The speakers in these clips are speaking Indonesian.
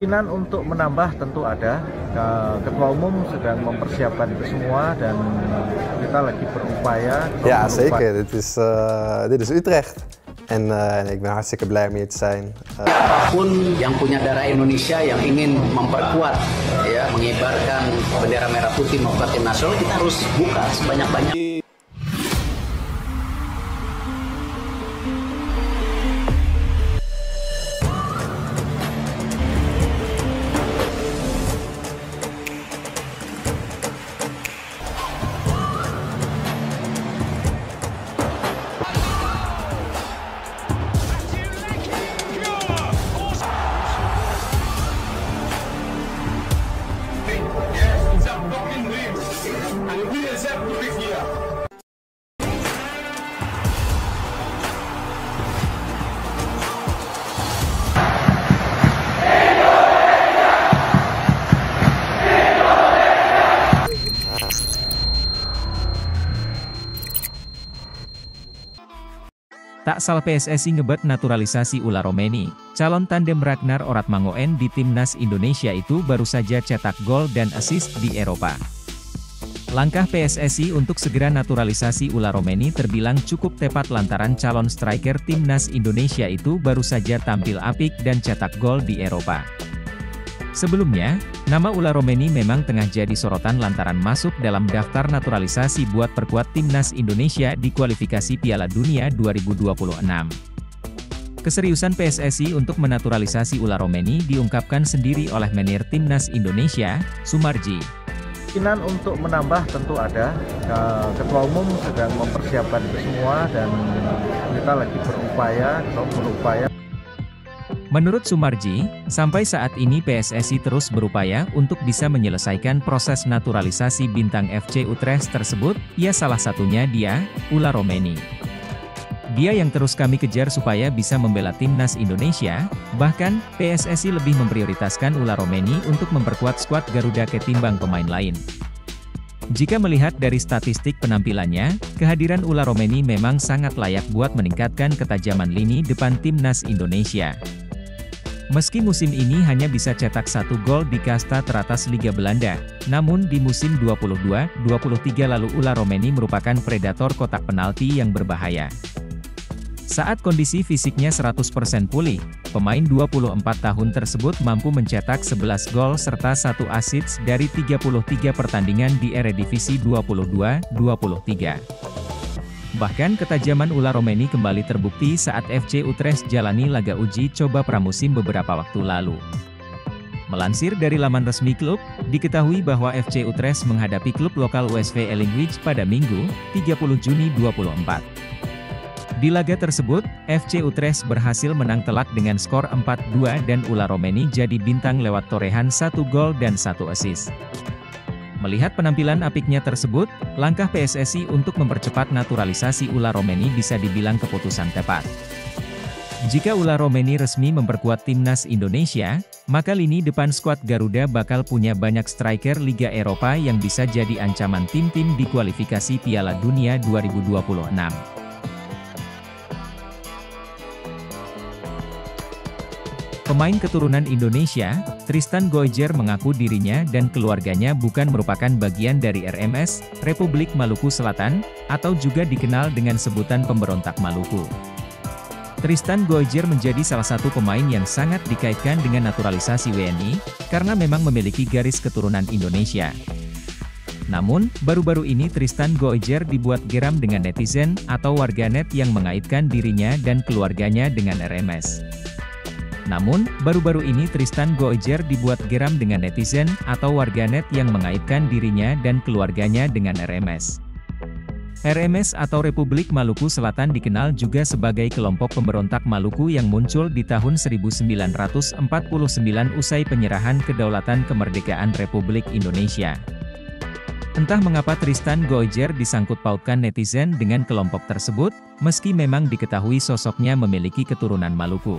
Kemungkinan untuk menambah tentu ada. Ketua Umum sedang mempersiapkan itu semua dan kita lagi berupaya. Ja, zeker. Dit is Utrecht. En ik ben hartstikke blij om hier te zijn. Apapun yang punya darah Indonesia yang ingin memperkuat, ya, mengibarkan bendera merah putih memperkuat tim nasional, kita harus buka sebanyak-banyak. Tak salah PSSI ngebet naturalisasi Ula Romeni, calon tandem Ragnar Oratmangoen di Timnas Indonesia itu baru saja cetak gol dan assist di Eropa. Langkah PSSI untuk segera naturalisasi Ula Romeni terbilang cukup tepat lantaran calon striker Timnas Indonesia itu baru saja tampil apik dan cetak gol di Eropa. Sebelumnya, nama Ula Romeni memang tengah jadi sorotan lantaran masuk dalam daftar naturalisasi buat perkuat Timnas Indonesia di kualifikasi Piala Dunia 2026. Keseriusan PSSI untuk menaturalisasi Ula Romeni diungkapkan sendiri oleh manajer Timnas Indonesia, Sumarji. Kemungkinan untuk menambah tentu ada. Ketua Umum sedang mempersiapkan itu semua dan kita lagi berupaya. Menurut Sumarji, sampai saat ini PSSI terus berupaya untuk bisa menyelesaikan proses naturalisasi bintang FC Utrecht tersebut, ya salah satunya dia, Ula Romeni. Dia yang terus kami kejar supaya bisa membela Timnas Indonesia, bahkan, PSSI lebih memprioritaskan Ula Romeni untuk memperkuat skuad Garuda ketimbang pemain lain. Jika melihat dari statistik penampilannya, kehadiran Ula Romeni memang sangat layak buat meningkatkan ketajaman lini depan Timnas Indonesia. Meski musim ini hanya bisa cetak 1 gol di kasta teratas Liga Belanda, namun di musim 22-23 lalu Ula Romeni merupakan predator kotak penalti yang berbahaya. Saat kondisi fisiknya 100% pulih, pemain 24 tahun tersebut mampu mencetak 11 gol serta 1 assist dari 33 pertandingan di Eredivisie 22-23. Bahkan ketajaman Ula Romeni kembali terbukti saat FC Utrecht jalani laga uji coba pramusim beberapa waktu lalu. Melansir dari laman resmi klub, diketahui bahwa FC Utrecht menghadapi klub lokal USV Elinkwijk pada Minggu, 30 Juni 2024. Di laga tersebut, FC Utrecht berhasil menang telak dengan skor 4-2 dan Ula Romeni jadi bintang lewat torehan 1 gol dan 1 assist. Melihat penampilan apiknya tersebut, langkah PSSI untuk mempercepat naturalisasi Ula Romeni bisa dibilang keputusan tepat. Jika Ula Romeni resmi memperkuat Timnas Indonesia, maka lini depan skuad Garuda bakal punya banyak striker Liga Eropa yang bisa jadi ancaman tim-tim di kualifikasi Piala Dunia 2026. Pemain keturunan Indonesia, Tristan Goijer mengaku dirinya dan keluarganya bukan merupakan bagian dari RMS, Republik Maluku Selatan, atau juga dikenal dengan sebutan pemberontak Maluku. Tristan Goijer menjadi salah satu pemain yang sangat dikaitkan dengan naturalisasi WNI, karena memang memiliki garis keturunan Indonesia. Namun, baru-baru ini Tristan Goijer dibuat geram dengan netizen atau warganet yang mengaitkan dirinya dan keluarganya dengan RMS. Namun, baru-baru ini Tristan Goijer dibuat geram dengan netizen atau warganet yang mengaitkan dirinya dan keluarganya dengan RMS. RMS atau Republik Maluku Selatan dikenal juga sebagai kelompok pemberontak Maluku yang muncul di tahun 1949 usai penyerahan kedaulatan kemerdekaan Republik Indonesia. Entah mengapa Tristan Goijer disangkut pautkan netizen dengan kelompok tersebut, meski memang diketahui sosoknya memiliki keturunan Maluku.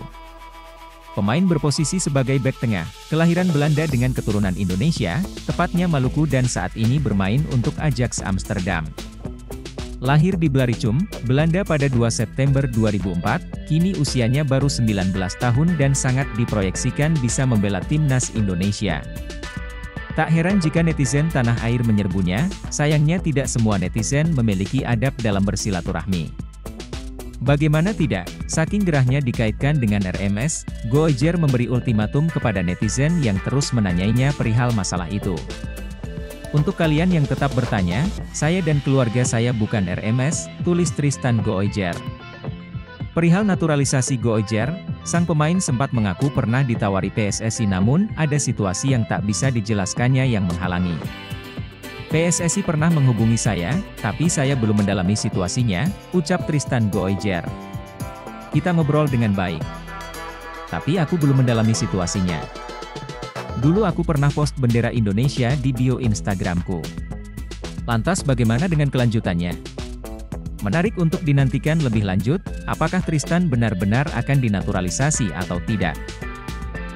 Pemain berposisi sebagai bek tengah, kelahiran Belanda dengan keturunan Indonesia, tepatnya Maluku dan saat ini bermain untuk Ajax Amsterdam. Lahir di Blaricum, Belanda pada 2 September 2004, kini usianya baru 19 tahun dan sangat diproyeksikan bisa membela timnas Indonesia. Tak heran jika netizen tanah air menyerbunya, sayangnya tidak semua netizen memiliki adab dalam bersilaturahmi. Bagaimana tidak, saking gerahnya dikaitkan dengan RMS, Go-Oejer memberi ultimatum kepada netizen yang terus menanyainya perihal masalah itu. Untuk kalian yang tetap bertanya, saya dan keluarga saya bukan RMS, tulis Tristan Go-Oejer. Perihal naturalisasi Go-Oejer, sang pemain sempat mengaku pernah ditawari PSSI namun ada situasi yang tak bisa dijelaskannya yang menghalangi. PSSI pernah menghubungi saya, tapi saya belum mendalami situasinya, ucap Tristan Go-Oejer. Kita ngobrol dengan baik. Tapi aku belum mendalami situasinya. Dulu aku pernah post bendera Indonesia di bio Instagramku. Lantas bagaimana dengan kelanjutannya? Menarik untuk dinantikan lebih lanjut, apakah Tristan benar-benar akan dinaturalisasi atau tidak?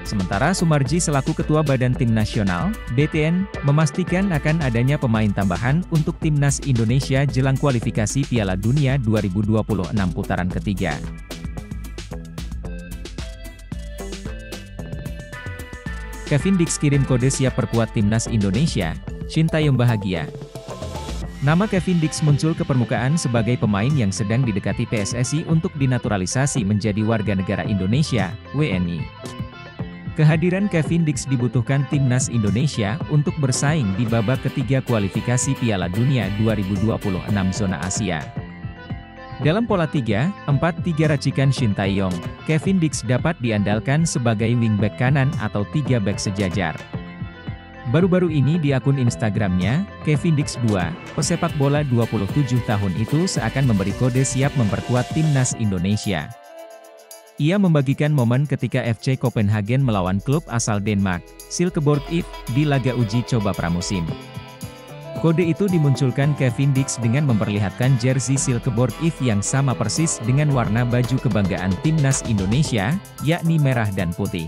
Sementara Sumarji selaku Ketua Badan Tim Nasional, BTN, memastikan akan adanya pemain tambahan untuk Timnas Indonesia jelang kualifikasi Piala Dunia 2026 putaran ketiga. Kevin Dix kirim kode siap perkuat Timnas Indonesia, Shin Tae-yong bahagia. Nama Kevin Dix muncul ke permukaan sebagai pemain yang sedang didekati PSSI untuk dinaturalisasi menjadi warga negara Indonesia, WNI. Kehadiran Kevin Dix dibutuhkan Timnas Indonesia untuk bersaing di babak ketiga kualifikasi Piala Dunia 2026 zona Asia. Dalam pola 3-4-3 racikan Shin Tae-yong, Kevin Dix dapat diandalkan sebagai wingback kanan atau 3 bek sejajar. Baru-baru ini di akun Instagramnya, Kevin Dix 2, pesepak bola 27 tahun itu seakan memberi kode siap memperkuat Timnas Indonesia. Ia membagikan momen ketika FC Copenhagen melawan klub asal Denmark, Silkeborg IF, di laga uji coba pramusim. Kode itu dimunculkan Kevin Dix dengan memperlihatkan jersey Silkeborg IF yang sama persis dengan warna baju kebanggaan Timnas Indonesia, yakni merah dan putih.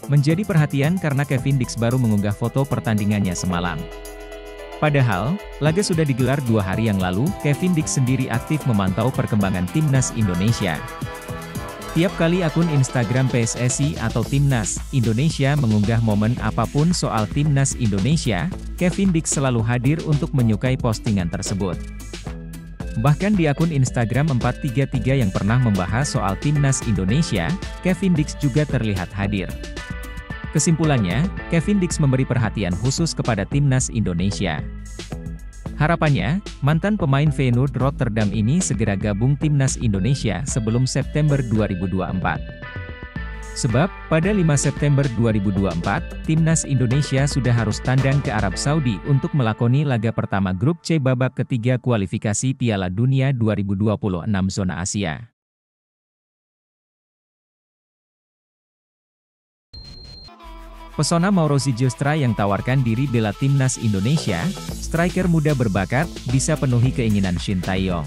Menjadi perhatian karena Kevin Dix baru mengunggah foto pertandingannya semalam. Padahal, laga sudah digelar 2 hari yang lalu, Kevin Dix sendiri aktif memantau perkembangan Timnas Indonesia. Tiap kali akun Instagram PSSI atau Timnas Indonesia mengunggah momen apapun soal Timnas Indonesia, Kevin Dix selalu hadir untuk menyukai postingan tersebut. Bahkan di akun Instagram 433 yang pernah membahas soal Timnas Indonesia, Kevin Dix juga terlihat hadir. Kesimpulannya, Kevin Dix memberi perhatian khusus kepada Timnas Indonesia. Harapannya, mantan pemain Feyenoord Rotterdam ini segera gabung Timnas Indonesia sebelum September 2024. Sebab, pada 5 September 2024, Timnas Indonesia sudah harus tandang ke Arab Saudi untuk melakoni laga pertama grup C babak ketiga kualifikasi Piala Dunia 2026 zona Asia. Pesona Mauro Zijostra yang tawarkan diri bela Timnas Indonesia, striker muda berbakat, bisa penuhi keinginan Shin Tae-yong.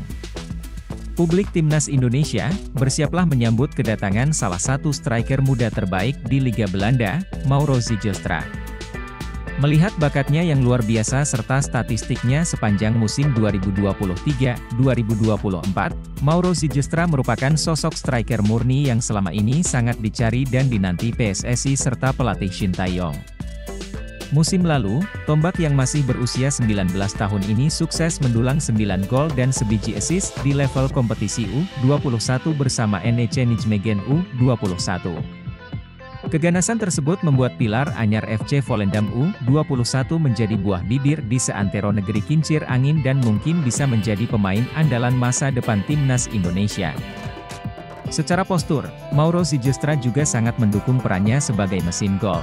Publik Timnas Indonesia, bersiaplah menyambut kedatangan salah satu striker muda terbaik di Liga Belanda, Mauro Zijostra. Melihat bakatnya yang luar biasa serta statistiknya sepanjang musim 2023-2024, Mauro Zijostra merupakan sosok striker murni yang selama ini sangat dicari dan dinanti PSSI serta pelatih Shin Tae-yong. Musim lalu, tombak yang masih berusia 19 tahun ini sukses mendulang 9 gol dan sebiji assist di level kompetisi U21 bersama NEC Nijmegen U21. Keganasan tersebut membuat pilar anyar FC Volendam U21 menjadi buah bibir di seantero negeri kincir angin dan mungkin bisa menjadi pemain andalan masa depan Timnas Indonesia. Secara postur, Mauro Zijostra juga sangat mendukung perannya sebagai mesin gol.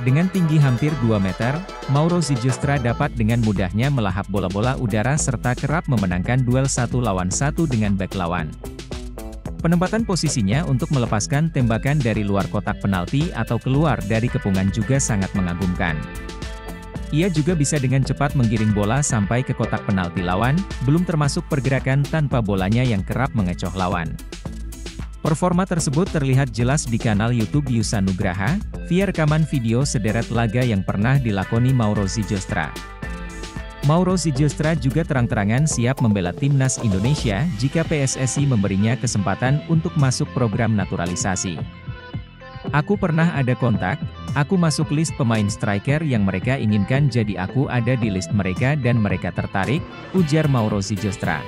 Dengan tinggi hampir 2 meter, Mauro Zijostra dapat dengan mudahnya melahap bola-bola udara serta kerap memenangkan duel 1 lawan 1 dengan bek lawan. Penempatan posisinya untuk melepaskan tembakan dari luar kotak penalti atau keluar dari kepungan juga sangat mengagumkan. Ia juga bisa dengan cepat menggiring bola sampai ke kotak penalti lawan, belum termasuk pergerakan tanpa bolanya yang kerap mengecoh lawan. Performa tersebut terlihat jelas di kanal YouTube Yusa Nugraha, via rekaman video sederet laga yang pernah dilakoni Mauro Zijostra. Mauro Zijostra juga terang-terangan siap membela timnas Indonesia jika PSSI memberinya kesempatan untuk masuk program naturalisasi. Aku pernah ada kontak, aku masuk list pemain striker yang mereka inginkan, jadi aku ada di list mereka dan mereka tertarik, ujar Mauro Zijostra.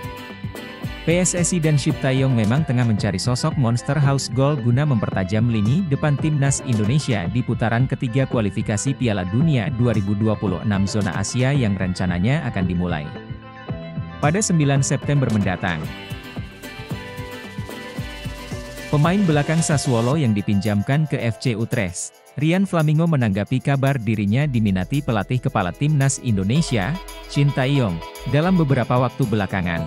PSSI dan Sintayong memang tengah mencari sosok monster house goal guna mempertajam lini depan timnas Indonesia di putaran ketiga kualifikasi Piala Dunia 2026 zona Asia yang rencananya akan dimulai pada 9 September mendatang. Pemain belakang Sassuolo yang dipinjamkan ke FC Utrecht, Ryan Flamingo, menanggapi kabar dirinya diminati pelatih kepala timnas Indonesia, Sintayong, dalam beberapa waktu belakangan.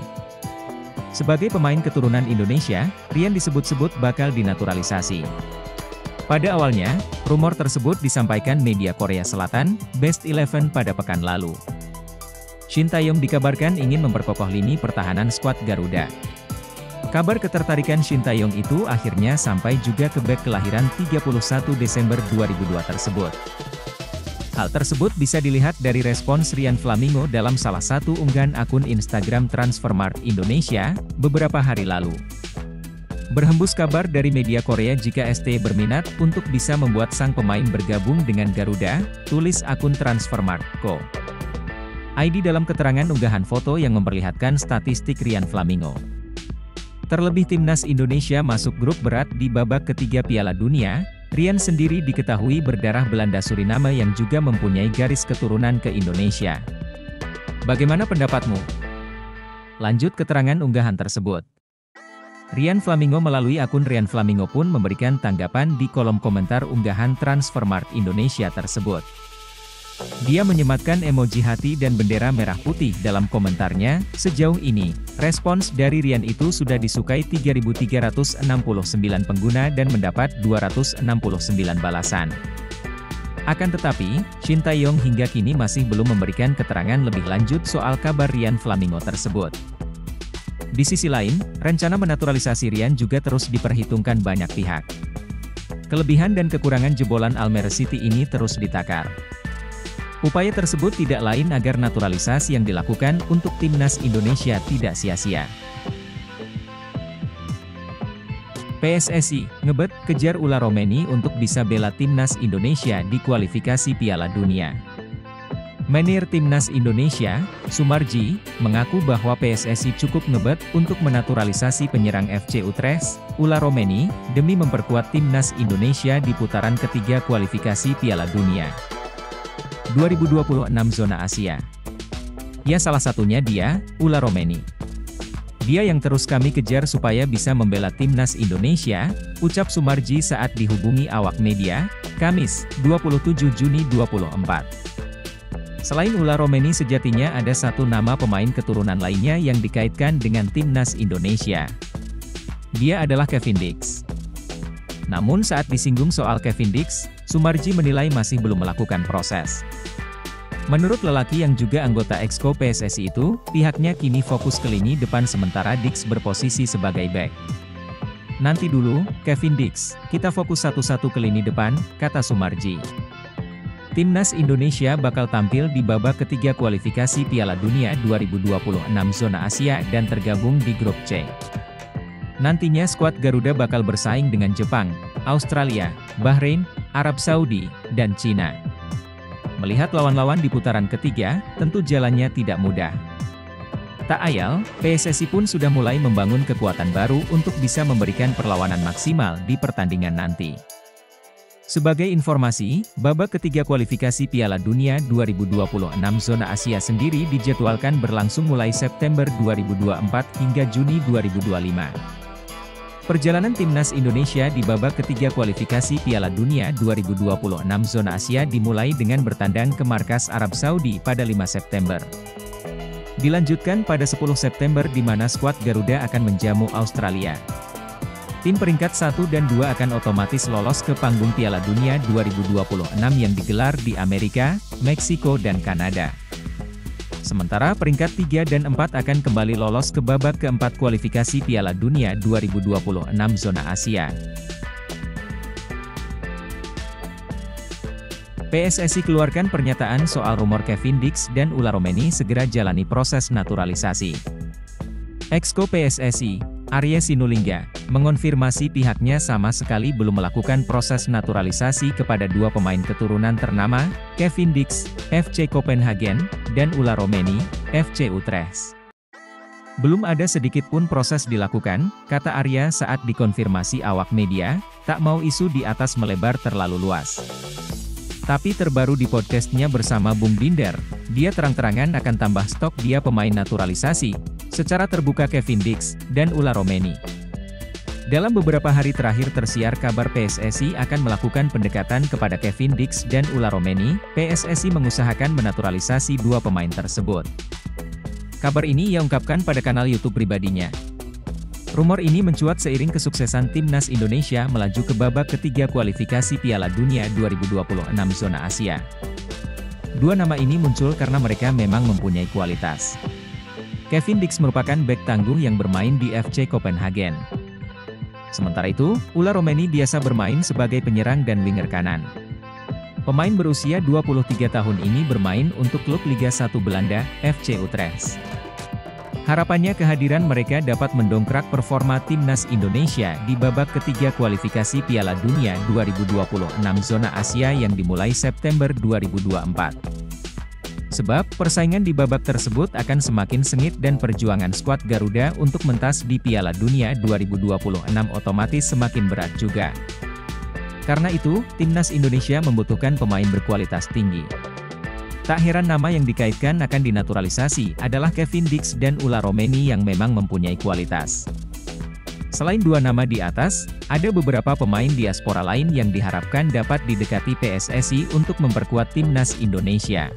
Sebagai pemain keturunan Indonesia, Ryan disebut-sebut bakal dinaturalisasi. Pada awalnya, rumor tersebut disampaikan media Korea Selatan, Best 11 pada pekan lalu. Sintayong dikabarkan ingin memperkokoh lini pertahanan skuad Garuda. Kabar ketertarikan Sintayong itu akhirnya sampai juga ke bek kelahiran 31 Desember 2002 tersebut. Hal tersebut bisa dilihat dari respons Ryan Flamingo dalam salah satu unggahan akun Instagram Transfermarkt Indonesia beberapa hari lalu. Berhembus kabar dari media Korea jika ST berminat untuk bisa membuat sang pemain bergabung dengan Garuda, tulis akun Transfermarkt.co. ID dalam keterangan unggahan foto yang memperlihatkan statistik Ryan Flamingo. Terlebih timnas Indonesia masuk grup berat di babak ketiga Piala Dunia, Ryan sendiri diketahui berdarah Belanda Suriname yang juga mempunyai garis keturunan ke Indonesia. Bagaimana pendapatmu? Lanjut keterangan unggahan tersebut. Ryan Flamingo melalui akun Ryan Flamingo pun memberikan tanggapan di kolom komentar unggahan Transfermarkt Indonesia tersebut. Dia menyematkan emoji hati dan bendera merah putih dalam komentarnya. Sejauh ini, respons dari Ryan itu sudah disukai 3.369 pengguna dan mendapat 269 balasan. Akan tetapi, Sintayong hingga kini masih belum memberikan keterangan lebih lanjut soal kabar Ryan Flamingo tersebut. Di sisi lain, rencana menaturalisasi Ryan juga terus diperhitungkan banyak pihak. Kelebihan dan kekurangan jebolan Almere City ini terus ditakar. Upaya tersebut tidak lain agar naturalisasi yang dilakukan untuk timnas Indonesia tidak sia-sia. PSSI, ngebet, kejar Ula Romeni untuk bisa bela timnas Indonesia di kualifikasi Piala Dunia. Manajer timnas Indonesia, Sumarji, mengaku bahwa PSSI cukup ngebet untuk menaturalisasi penyerang FC Utrecht, Ula Romeni, demi memperkuat timnas Indonesia di putaran ketiga kualifikasi Piala Dunia 2026 zona Asia. Ya, salah satunya dia, Ula Romeni. Dia yang terus kami kejar supaya bisa membela timnas Indonesia, ucap Sumarji saat dihubungi awak media, Kamis, 27 Juni 2024. Selain Ula Romeni, sejatinya ada satu nama pemain keturunan lainnya yang dikaitkan dengan timnas Indonesia. Dia adalah Kevin Dix. Namun saat disinggung soal Kevin Dix, Sumarji menilai masih belum melakukan proses. Menurut lelaki yang juga anggota Exco PSSI itu, pihaknya kini fokus ke lini depan sementara Dix berposisi sebagai bek. Nanti dulu, Kevin Dix, kita fokus satu-satu ke lini depan, kata Sumarji. Timnas Indonesia bakal tampil di babak ketiga kualifikasi Piala Dunia 2026 zona Asia dan tergabung di grup C. Nantinya skuad Garuda bakal bersaing dengan Jepang, Australia, Bahrain, Arab Saudi, dan Cina. Melihat lawan-lawan di putaran ketiga, tentu jalannya tidak mudah. Tak ayal, PSSI pun sudah mulai membangun kekuatan baru untuk bisa memberikan perlawanan maksimal di pertandingan nanti. Sebagai informasi, babak ketiga kualifikasi Piala Dunia 2026 zona Asia sendiri dijadwalkan berlangsung mulai September 2024 hingga Juni 2025. Perjalanan timnas Indonesia di babak ketiga kualifikasi Piala Dunia 2026 zona Asia dimulai dengan bertandang ke markas Arab Saudi pada 5 September. Dilanjutkan pada 10 September di mana skuad Garuda akan menjamu Australia. Tim peringkat 1 dan 2 akan otomatis lolos ke panggung Piala Dunia 2026 yang digelar di Amerika, Meksiko dan Kanada. Sementara peringkat 3 dan 4 akan kembali lolos ke babak keempat kualifikasi Piala Dunia 2026 zona Asia. PSSI keluarkan pernyataan soal rumor Kevin Dix dan Ulla Romeni segera jalani proses naturalisasi. Exco PSSI, Arya Sinulinga, mengonfirmasi pihaknya sama sekali belum melakukan proses naturalisasi kepada dua pemain keturunan ternama, Kevin Dix, FC Copenhagen, dan Ulla Romeni, FC Utrecht. Belum ada sedikit pun proses dilakukan, kata Arya saat dikonfirmasi awak media, tak mau isu di atas melebar terlalu luas. Tapi terbaru di podcastnya bersama Bung Binder, dia terang-terangan akan tambah stok dia pemain naturalisasi, secara terbuka Kevin Dix, dan Ulla Romeni. Dalam beberapa hari terakhir tersiar kabar PSSI akan melakukan pendekatan kepada Kevin Dix dan Ulla Romeni, PSSI mengusahakan menaturalisasi dua pemain tersebut. Kabar ini ia ungkapkan pada kanal YouTube pribadinya. Rumor ini mencuat seiring kesuksesan Timnas Indonesia melaju ke babak ketiga kualifikasi Piala Dunia 2026 zona Asia. Dua nama ini muncul karena mereka memang mempunyai kualitas. Kevin Dix merupakan bek tangguh yang bermain di FC Copenhagen. Sementara itu, Ulla Romeni biasa bermain sebagai penyerang dan winger kanan. Pemain berusia 23 tahun ini bermain untuk klub Liga 1 Belanda, FC Utrecht. Harapannya kehadiran mereka dapat mendongkrak performa Timnas Indonesia di babak ketiga kualifikasi Piala Dunia 2026 zona Asia yang dimulai September 2024. Sebab, persaingan di babak tersebut akan semakin sengit dan perjuangan skuad Garuda untuk mentas di Piala Dunia 2026 otomatis semakin berat juga. Karena itu, Timnas Indonesia membutuhkan pemain berkualitas tinggi. Tak heran nama yang dikaitkan akan dinaturalisasi adalah Kevin Dix dan Ulla Romeni yang memang mempunyai kualitas. Selain dua nama di atas, ada beberapa pemain diaspora lain yang diharapkan dapat didekati PSSI untuk memperkuat Timnas Indonesia.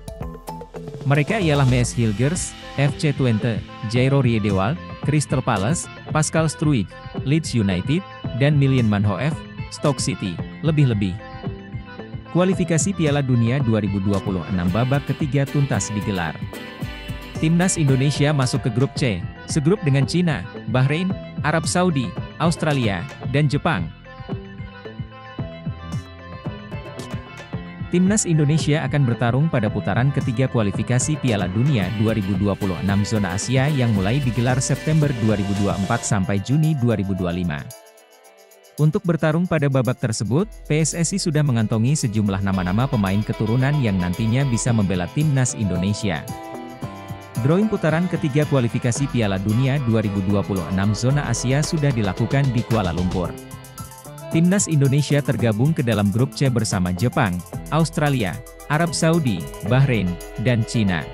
Mereka ialah Maes Hilgers, FC Twente, Jairo Riedewald, Crystal Palace, Pascal Struijk, Leeds United, dan Milian Manhoef, Stoke City. Lebih-lebih, kualifikasi Piala Dunia 2026 babak ketiga tuntas digelar. Timnas Indonesia masuk ke grup C, segrup dengan Cina, Bahrain, Arab Saudi, Australia, dan Jepang. Timnas Indonesia akan bertarung pada putaran ketiga kualifikasi Piala Dunia 2026 zona Asia yang mulai digelar September 2024 sampai Juni 2025. Untuk bertarung pada babak tersebut, PSSI sudah mengantongi sejumlah nama-nama pemain keturunan yang nantinya bisa membela Timnas Indonesia. Drawing putaran ketiga kualifikasi Piala Dunia 2026 zona Asia sudah dilakukan di Kuala Lumpur. Timnas Indonesia tergabung ke dalam grup C bersama Jepang, Australia, Arab Saudi, Bahrain, dan Cina.